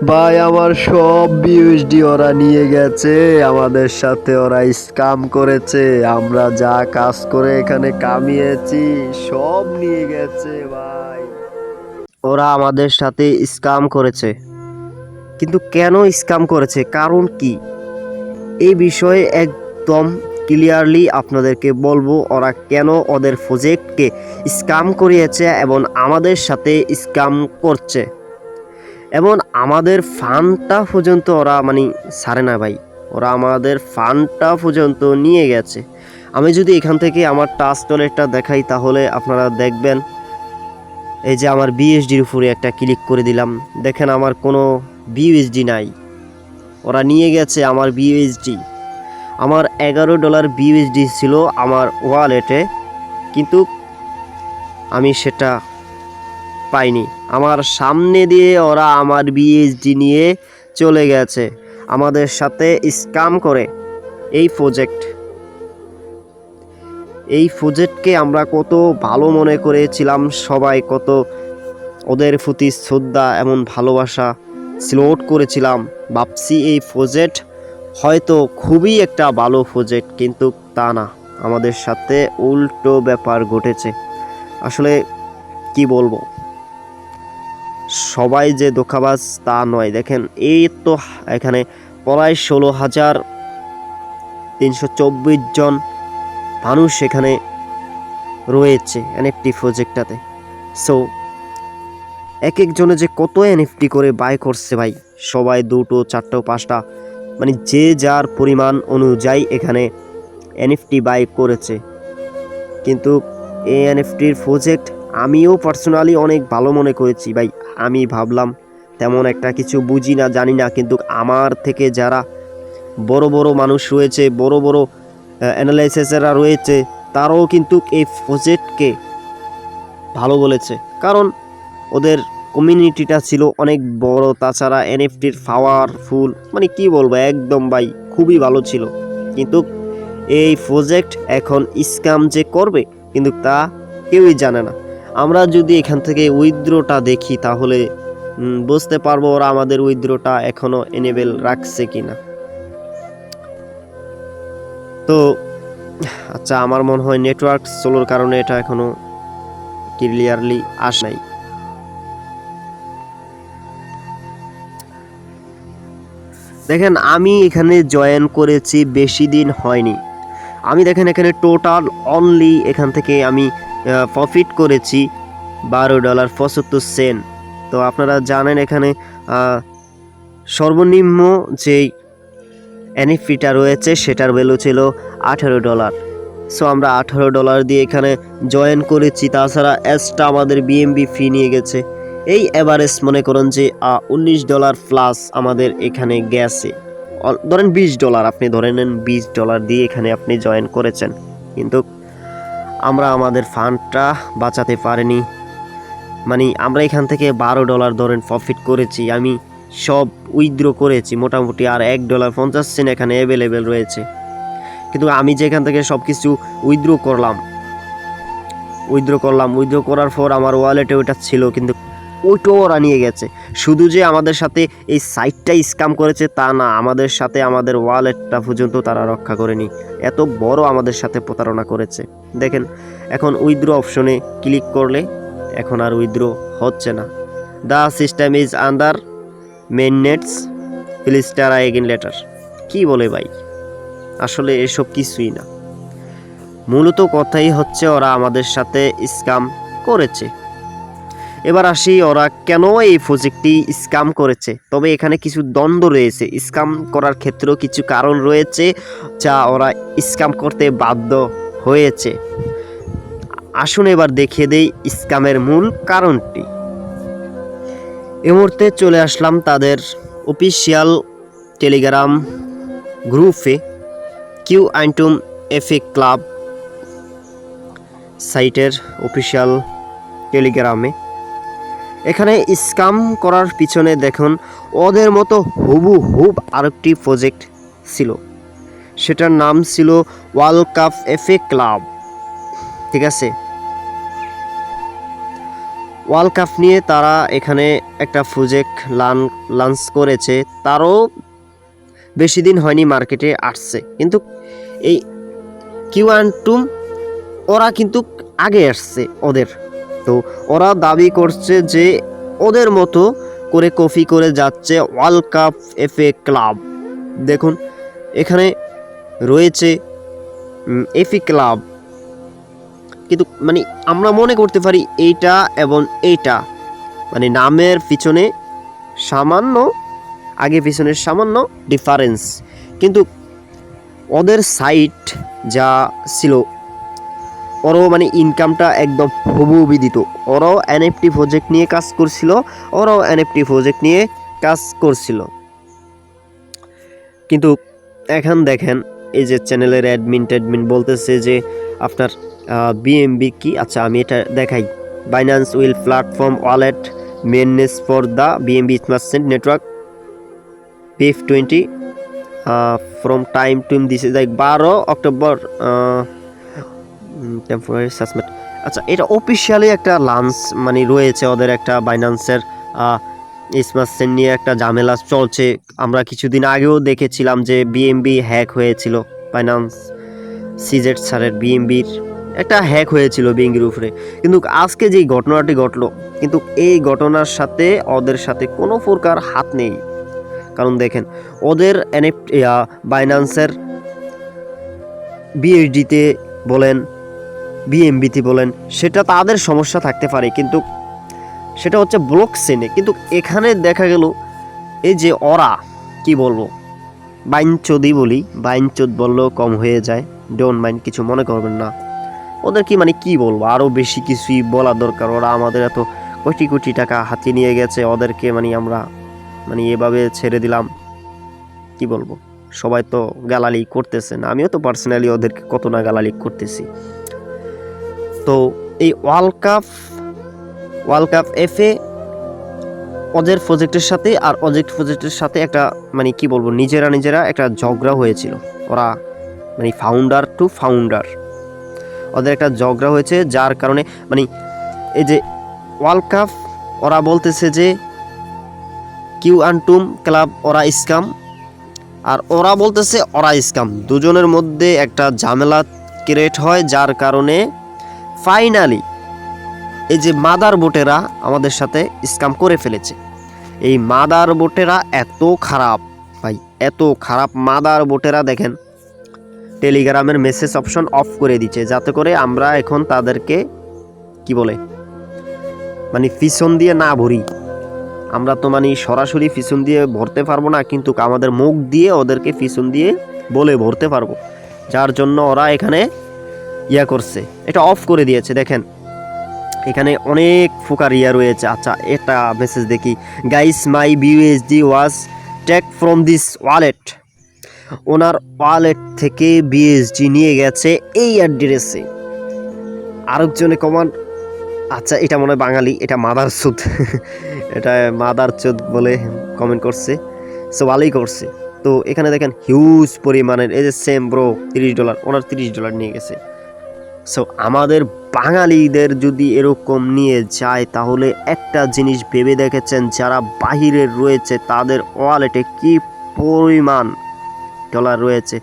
ভাই আমার সব বিউএসডি ওরা নিয়ে গেছে, আমাদের সাথে ওরা স্ক্যাম করেছে। আমরা যা কাজ করে এখানে কামিয়েছি সব নিয়ে গেছে ভাই। ওরা আমাদের সাথে স্ক্যাম করেছে, কিন্তু কেন স্ক্যাম করেছে, কারণ কি, এই বিষয়ে একদম ক্লিয়ারলি আপনাদেরকে বলবো ওরা কেন ওদের প্রজেক্টকে স্ক্যাম করিয়েছে এবং আমাদের সাথে স্ক্যাম করছে। এবং আমাদের ফান্ডটা পর্যন্ত ওরা ছাড়ে না ভাই, ওরা আমাদের ফান্ডটা পর্যন্ত নিয়ে গেছে। আমি যদি এখান থেকে আমার টাচ টলেটটা দেখাই তাহলে আপনারা দেখবেন, এই যে আমার বিএসডির উপরে একটা ক্লিক করে দিলাম, দেখেন আমার কোনো বিএসডি নাই, ওরা নিয়ে গেছে আমার বিএসডি। আমার $11 বিএসডি ছিল আমার ওয়ালেটে, কিন্তু আমি সেটা পাইনি। আমার সামনে দিয়ে ওরা আমার বিএসডি নিয়ে চলে গেছে, আমাদের সাথে স্ক্যাম করে। এই প্রজেক্টকে আমরা কত ভালো মনে করেছিলাম, সবাই কত ওদের প্রতি শ্রদ্ধা এমন ভালোবাসা স্লোট করেছিলাম, ভাবছি এই প্রজেক্ট হয়তো খুবই একটা ভালো প্রজেক্ট, কিন্তু তা না, আমাদের সাথে উল্টো ব্যাপার ঘটেছে। আসলে কি বলবো, সবাই যে ধোঁকাবাজ তা নয়। দেখেন এই তো এখানে প্রায় 16,324 জন মানুষ এখানে রয়েছে এনএফটি প্রজেক্টটাতে। সো এক একজনে যে কত এনএফটি করে বাই করছে ভাই, সবাই 2টো 4টো 5টা, যে যার পরিমাণ অনুযায়ী এখানে এনএফটি বাই করেছে। কিন্তু এই এনএফটির প্রজেক্ট আমিও পার্সোনালি অনেক ভালো মনে করেছি ভাই। আমি ভাবলাম তেমন একটা কিছু বুঝি না, জানি না, কিন্তু আমার থেকে যারা বড় বড় মানুষ রয়েছে, বড় বড় অ্যানালাইসিসেরা রয়েছে, তারাও কিন্তু এই প্রজেক্টকে ভালো বলেছে, কারণ ওদের কমিউনিটিটা ছিল অনেক বড়। তাছাড়া এনএফটির পাওয়ারফুল, কি বলবো, একদম ভাই খুবই ভালো ছিল। কিন্তু এই প্রজেক্ট এখন স্ক্যাম যে করবে, কিন্তু তা কেউই জানে না। আমরা যদি এখান থেকে উইথড্রটা দেখি তাহলে বুঝতে পারবো ওরা আমাদের উইথড্রটা এখনো এনেবেল রাখছে কিনা। তো আচ্ছা, আমার মনে হয় নেটওয়ার্ক স্লোর কারণে এটা এখনো ক্লিয়ারলি আসে নাই। দেখেন আমি এখানে জয়েন করেছি বেশি দিন হয়নি, আমি দেখেন এখানে টোটাল অনলি এখান থেকে আমি প্রফিট করেছি $12.75। তো আপনারা জানেন এখানে সর্বনিম্ন যেই এনএফটিটা রয়েছে সেটার ভ্যালু ছিল $18। সো আমরা $18 দিয়ে এখানে জয়েন করেছি। তাছাড়া এসটা আমাদের বিএমবি ফি নিয়ে গেছে। এই এভারেজ মনে করুন যে $19 প্লাস আমাদের এখানে গেছে। ধরেন $20, আপনি ধরে নেন $20 দিয়ে এখানে আপনি জয়েন করেছেন, কিন্তু আমরা আমাদের ফান্ডটা বাঁচাতে পারিনি। আমরা এখান থেকে $12 ধরেন প্রফিট করেছি, আমি সব উইথড্র করেছি মোটামুটি, আর $1.50 এখানে অ্যাভেলেবেল রয়েছে। কিন্তু আমি যে এখান থেকে সব কিছু উইথড্র করার পর আমার ওয়ালেটে ওইটা ছিল, কিন্তু ওইটাও ওরা নিয়ে গেছে। শুধু যে আমাদের সাথে এই সাইটটা স্ক্যাম করেছে তা না, আমাদের সাথে আমাদের ওয়ালেটটা পর্যন্ত তারা রক্ষা করেনি। এত বড় আমাদের সাথে প্রতারণা করেছে। দেখেন এখন উইথড্র অপশনে ক্লিক করলে এখন আর উইথড্র হচ্ছে না। The system is under maintenance, please try again later. কি বলে ভাই, আসলে এসব কিছুই না। মূলত কথাই হচ্ছে ওরা আমাদের সাথে স্ক্যাম করেছে। এবার আসি ওরা কেন এই প্রজেক্টটি স্ক্যাম করেছে। তবে এখানে কিছু দ্বন্দ্ব রয়েছে, স্ক্যাম করার ক্ষেত্রেও কিছু কারণ রয়েছে যা ওরা স্ক্যাম করতে বাধ্য হয়েছে। আসুন এবার দেখিয়ে দেই স্ক্যামের মূল কারণটি। এই মুহূর্তে চলে আসলাম তাদের অফিসিয়াল টেলিগ্রাম গ্রুপে, quantumapeclub সাইটের অফিসিয়াল টেলিগ্রামে। এখানে স্ক্যাম করার পিছনে দেখুন ওদের মতো হুবহুব আরেকটি প্রজেক্ট ছিল, সেটার নাম ছিল ওয়ার্ল্ডকাপapeclub। ঠিক আছে, ওয়ার্ল্ড কাপ নিয়ে তারা এখানে একটা প্রজেক্ট লঞ্চ করেছে, তারও বেশি দিন হয়নি মার্কেটে আসছে, কিন্তু এই কিউয়ান্টুম ওরা কিন্তু আগে আসছে ওদের। তো ওরা দাবি করছে যে ওদের মতো করে কপি করে যাচ্ছে ওয়ার্ল্ড কাপ এফএ ক্লাব। দেখুন এখানে রয়েছে এফি ক্লাব, কিন্তু মানে আমরা মনে করতে পারি এইটা এবং এইটা মানে নামের পিছনে সামান্য আগে পিছনের সামান্য ডিফারেন্স, কিন্তু ওদের সাইট যা ছিল ওরাও মানে ইনকামটা একদম হুবহু দিত। ওরাও এনএফটি প্রজেক্ট নিয়ে কাজ করছিল, ওরাও এনএফটি প্রজেক্ট নিয়ে কাজ করছিল। কিন্তু এখন দেখেন এই যে চ্যানেলের অ্যাডমিন বলতেছে যে আপনার বিএমবি কি, আচ্ছা আমি এটা দেখাই। Binance will platform wallet maintenance for the BMB smart network PF20 from time to this is like 12 October temporary suspend. আচ্ছা এটা অফিসিয়ালি একটা লাঞ্চ মানে রয়েছে ওদের একটা বাইন্যান্সের স্মার্ট চেইন নিয়ে একটা ঝামেলা চলছে। আমরা কিছুদিন আগেও দেখেছিলাম যে বিএমবি হ্যাক হয়েছিল, বাইন্যান্স সিজেট স্যারের বিএমবির একটা হ্যাক হয়েছিল বিএমবির উপরে। কিন্তু আজকে যেই ঘটনাটি ঘটলো, কিন্তু এই ঘটনার সাথে ওদের সাথে কোনো প্রকার হাত নেই। কারণ দেখেন ওদের বাইন্যান্সের বিএসডিতে বলেন বিএমবিতে বলেন সেটা তাদের সমস্যা থাকতে পারে, কিন্তু সেটা হচ্ছে ব্লক চেইনে। কিন্তু এখানে দেখা গেল এই যে ওরা কি বলবো বাইনচোদই বলি, বাইনচোদ বললেও কম হয়ে যায়, ডোন্ট মাইন্ড, কিছু মনে করবেন না। ওদের কি মানে কি বলবো, আরও বেশি কিছুই বলা দরকার। ওরা আমাদের এত কোটি কোটি টাকা হাতিয়ে নিয়ে গেছে, ওদেরকে মানে আমরা মানে এভাবে ছেড়ে দিলাম, কি বলবো। সবাই তো গালালি করতেছে না, আমিও তো পার্সোনালি ওদেরকে কত না গালালি করতেছি। তো এই ওয়ার্ল্ড কাপ এফএ ওদের প্রজেক্টের সাথে আর প্রজেক্টের সাথে একটা মানে কি বলবো নিজেরা একটা ঝগড়া হয়েছিল। ওরা মানে ফাউন্ডার টু ফাউন্ডার ওদের একটা ঝগড়া হয়েছে, যার কারণে মানে এই যে ওয়ার্ল্ড কাপ ওরা বলতেছে যে কিউয়ান্টুম ক্লাব ওরা স্ক্যাম, আর ওরা বলতেছে ওরা স্ক্যাম। দুজনের মধ্যে একটা ঝামেলা ক্রিয়েট হয়, যার কারণে ফাইনালি এই যে মাদার বোটেরা আমাদের সাথে স্ক্যাম করে ফেলেছে। এই মাদার বোটেরা এত খারাপ ভাই, এত খারাপ মাদার বোটেরা, দেখেন টেলিগ্রামের মেসেজ অপশন অফ করে দিচ্ছে, যাতে করে আমরা এখন তাদেরকে কি বলে মানে পিছন দিয়ে না ভরি। আমরা তো মানে সরাসরি পিছন দিয়ে ভরতে পারবো না, কিন্তু আমাদের মুখ দিয়ে ওদেরকে পিছন দিয়ে বলে ভরতে পারবো, যার জন্য ওরা এখানে করছে, এটা অফ করে দিয়েছে। দেখেন এখানে অনেক ফুকার রয়েছে। আচ্ছা এটা মেসেজ দেখি, guys my BUSD was take from this wallet. ওনার ওয়ালেট থেকে বিএসডি নিয়ে গেছে এই অ্যাড্রেসে। আরেকজনে কমান্ড, আচ্ছা এটা মনে হয় বাঙালি, এটা মাদারচোদ এটা মাদারচোদ বলে কমেন্ট করছে, সো ভালোই করছে। তো এখানে দেখেন হিউজ পরিমাণের এই যে সেম ব্রো $30, ওনার $30 নিয়ে গেছে। সো আমাদের বাঙালিদের যদি এরকম নিয়ে যায়, তাহলে একটা জিনিস ভেবে দেখেছেন যারা বাহিরের রয়েছে তাদের ওয়ালেটে কি পরিমাণ ডলার রয়েছে,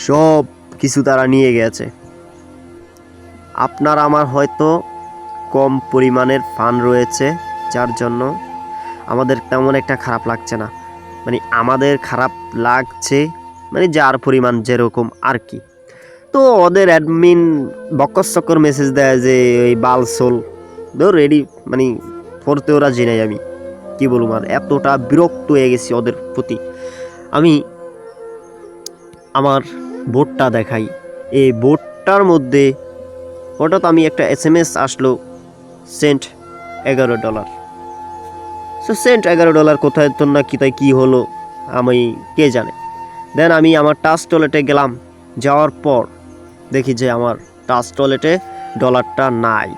সব কিছু তারা নিয়ে গেছে। আপনার আমার হয়তো কম পরিমাণের ফান্ড রয়েছে, যার জন্য আমাদের তেমন একটা খারাপ লাগছে না, মানে আমাদের খারাপ লাগছে মানে যার পরিমাণ যেরকম আর কি। তো ওদের অ্যাডমিন বক্কর মেসেজ দেয় যে ওই বালসোল ধর রেডি মানে পড়তে ওরা জেনাই, আমি কি বলবো আর এতটা বিরক্ত হয়ে গেছি ওদের প্রতি। আমি আমার বোর্ডটা দেখাই, এই বোর্ডটার মধ্যে হঠাৎ আমি একটা SMS আসলো সেন্ট $11। সো সেন্ট $11 কোথায় তো না কোথায় কী হলো আমি কে জানে। দেন আমি আমার টাস্ক ওয়ালেটে গেলাম, যাওয়ার পর দেখি যে আমার টাস্ক ওয়ালেটে ডলারটা নাই।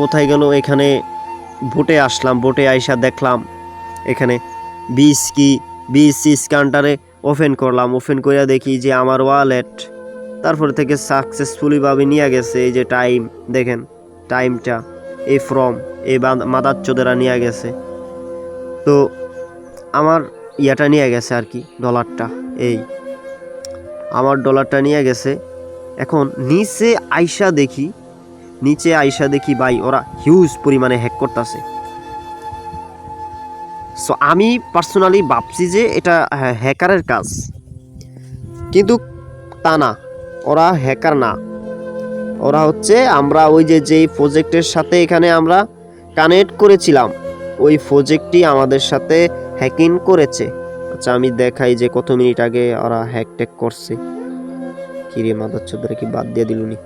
কোথায় গেল, এখানে বোটে আসলাম, বোটে আইসা দেখলাম এখানে বিএসসি স্ক্যানটারে ওপেন করলাম, ওপেন করে দেখি যে আমার ওয়ালেট তারপর থেকে সাকসেসফুলিভাবে নিয়ে গেছে। এই যে টাইম দেখেন টাইমটা, এই ফর্ম, এই মাদার চোদেরা নিয়ে গেছে। তো আমার ইয়াটা নিয়ে গেছে আর কি, ডলারটা, এই আমার ডলারটা নিয়ে গেছে। এখন নিচে আইসা দেখি ভাই ওরা হিউজ পরিমাণে হ্যাক করতেছে। সো আমি পার্সোনালি ভাবছি যে এটা হ্যাকারের কাজ, কিন্তু তা না, ওরা হ্যাকার না, ওরা হচ্ছে আমরা ওই যেই প্রজেক্টের সাথে এখানে আমরা কানেক্ট করেছিলাম, ওই প্রজেক্টটি আমাদের সাথে হ্যাকিং করেছে। আচ্ছা আমি দেখাই যে কত মিনিট আগে ওরা হ্যাক ট্যাক করছে। কিরে মাদার চোদরা কি বাদ দিয়ে দিলুনি?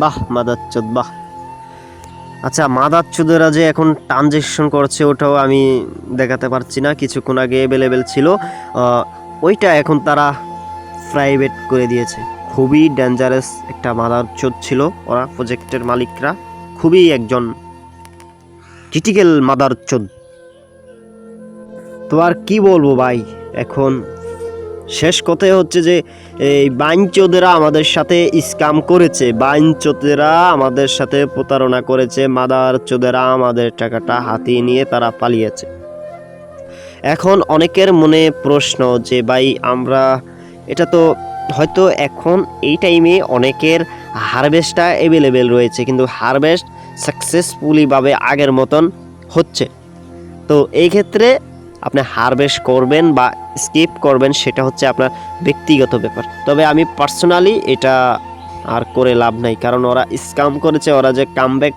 বাহ মাদার চোদ বাহ। আচ্ছা মাদার চোদেরা যে এখন ট্রানজেকশন করছে ওটাও আমি দেখাতে পারছি না, কিছুক্ষণ আগে অ্যাভেলেবেল ছিল, ওইটা এখন তারা প্রাইভেট করে দিয়েছে। খুবই ডেঞ্জারাস একটা মাদার চোদ ছিল ওরা, প্রজেক্টের মালিকরা খুবই একজন ক্রিটিক্যাল মাদার চোদ। তো আর কি বলবো ভাই, এখন শেষ কথাই হচ্ছে যে এই বাইনচোদেরা আমাদের সাথে স্ক্যাম করেছে, বাইনচোদেরা আমাদের সাথে প্রতারণা করেছে, মাদার চোদেরা আমাদের টাকাটা হাতিয়ে নিয়ে তারা পালিয়েছে। এখন অনেকের মনে প্রশ্ন যে ভাই আমরা এটা তো হয়তো এখন এই টাইমে অনেকের হারভেস্টটা অ্যাভেলেবেল রয়েছে, কিন্তু হারভেস্ট সাকসেসফুলিভাবে আগের মতন হচ্ছে। তো এই ক্ষেত্রে আপনি হারভেস্ট করবেন বা স্কিপ করবেন সেটা হচ্ছে আপনার ব্যক্তিগত ব্যাপার। তবে আমি পার্সোনালি এটা আর করে লাভ নাই, কারণ ওরা স্ক্যাম করেছে। ওরা যে কামব্যাক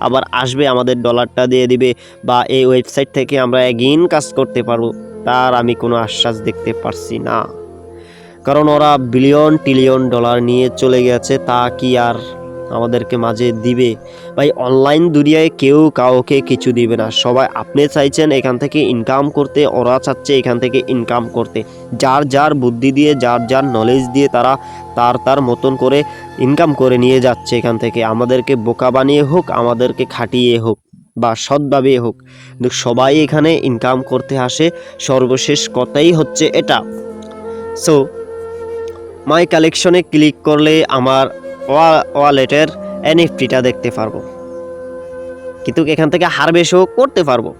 আবার আসবে, আমাদের ডলারটা দিয়ে দিবে বা এই ওয়েবসাইট থেকে আমরা এগেইন কাজ করতে পারবো, তার আমি কোনো আশ্বাস দেখতে পারছি না। কারণ ওরা বিলিয়ন ট্রিলিয়ন ডলার নিয়ে চলে গেছে, তা কি আর আমাদেরকে মাঝে দিবে? ভাই অনলাইন দুনিয়ায় কেউ কাউকে কিছু দিবে না। সবাই, আপনি চাইছেন এখান থেকে ইনকাম করতে, ওরা চাচ্ছে এখান থেকে ইনকাম করতে। যার যার বুদ্ধি দিয়ে, যার যার নলেজ দিয়ে তারা তার মতন করে ইনকাম করে নিয়ে যাচ্ছে এখান থেকে। আমাদেরকে বোকা বানিয়ে হোক, আমাদেরকে খাটিয়ে হোক বা সৎভাবে হোক, কিন্তু সবাই এখানে ইনকাম করতে আসে। সর্বশেষ কথাই হচ্ছে এটা। সো মাই কালেকশনে ক্লিক করলে আমার ওয়ালেটের এনএফটিটা দেখতে পারবো, কিন্তু এখান থেকে হারভেস্টও করতে পারবো।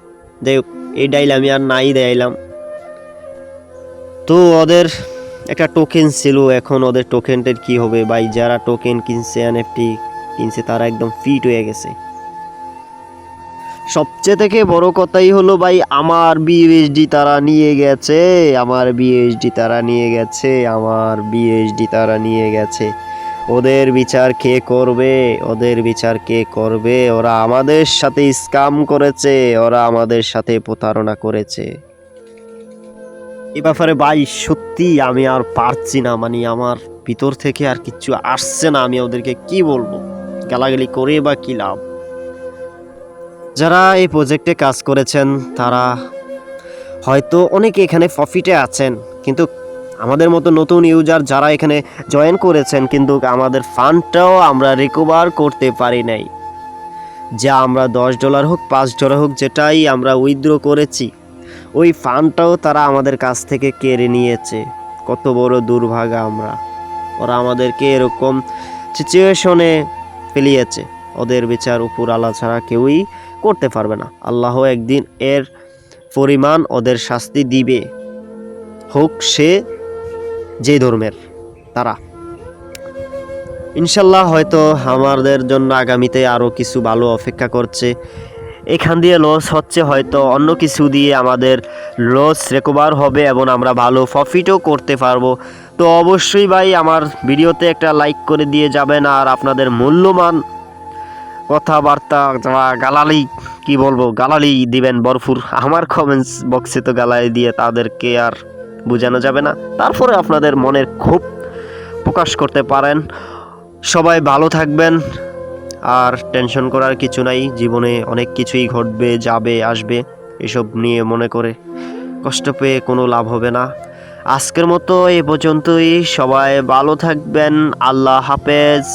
যাই হোক, এই ডাইল আমি আর নাই দেয়াইলাম। তো ওদের একটা টোকেন ছিল, এখন ওদের টোকেনটার কি হবে ভাই? যারা টোকেন কিনছে, এনএফটি কিনছে, তারা একদম ফিট হয়ে গেছে। সবচেয়ে থেকে বড় কথাই হলো ভাই, আমার বিএসডি তারা নিয়ে গেছে, আমার বিএসডি তারা নিয়ে গেছে, আমার বিএসডি তারা নিয়ে গেছে। ওদের বিচার কে করবে? ওদের বিচার কে করবে? ওরা আমাদের সাথে স্ক্যাম করেছে, ওরা আমাদের সাথে প্রতারণা করেছে। এই ব্যাপারে ভাই সত্যি আমি আর পারছি না, মানে আমার ভিতর থেকে আর কিচ্ছু আসছে না। আমি ওদেরকে কি বলবো? গালাগালি করে বা কি লাভ? যারা এই প্রজেক্টে কাজ করেছেন তারা হয়তো অনেকে এখানে প্রফিটে আছেন, কিন্তু আমাদের মতো নতুন ইউজার যারা এখানে জয়েন করেছেন, কিন্তু আমাদের ফান্ডটাও আমরা রিকভার করতে পারি নাই। যা আমরা $10 হোক, $5 হোক, যেটাই আমরা উইথড্র করেছি, ওই ফান্ডটাও তারা আমাদের কাছ থেকে কেড়ে নিয়েছে। কত বড় দুর্ভাগা আমরা! ওরা আমাদেরকে এরকম সিচুয়েশনে ফেলিয়েছে। ওদের বিচার উপর আল্লাহ ছাড়া কেউই করতে পারবে না। আল্লাহ একদিন এর পরিমাণ ওদের শাস্তি দিবে, হোক সে যে ধর্মের তারা। ইনশাল্লাহ হয়তো আমাদের জন্য আগামীতে আরও কিছু ভালো অপেক্ষা করছে। এখান দিয়ে লস হচ্ছে, হয়তো অন্য কিছু দিয়ে আমাদের লস রিকভার হবে এবং আমরা ভালো প্রফিটও করতে পারবো। তো অবশ্যই ভাই আমার ভিডিওতে একটা লাইক করে দিয়ে যাবেন, আর আপনাদের মূল্যবান কথাবার্তা বা গালালি, কি বলবো, গালালি দিবেন ভরপুর। আমার কমেন্টস বক্সে তো গালালি দিয়ে তাদেরকে আর বোঝানো যাবে না, তারপরে আপনাদের মনের ক্ষোভ প্রকাশ করতে পারেন। সবাই ভালো থাকবেন, আর টেনশন করার কিছু নাই। জীবনে অনেক কিছুই ঘটবে, যাবে, আসবে, এসব নিয়ে মনে করে কষ্ট পেয়ে কোনো লাভ হবে না। আজকের মতো এ পর্যন্তই। সবাই ভালো থাকবেন। আল্লাহ হাফেজ।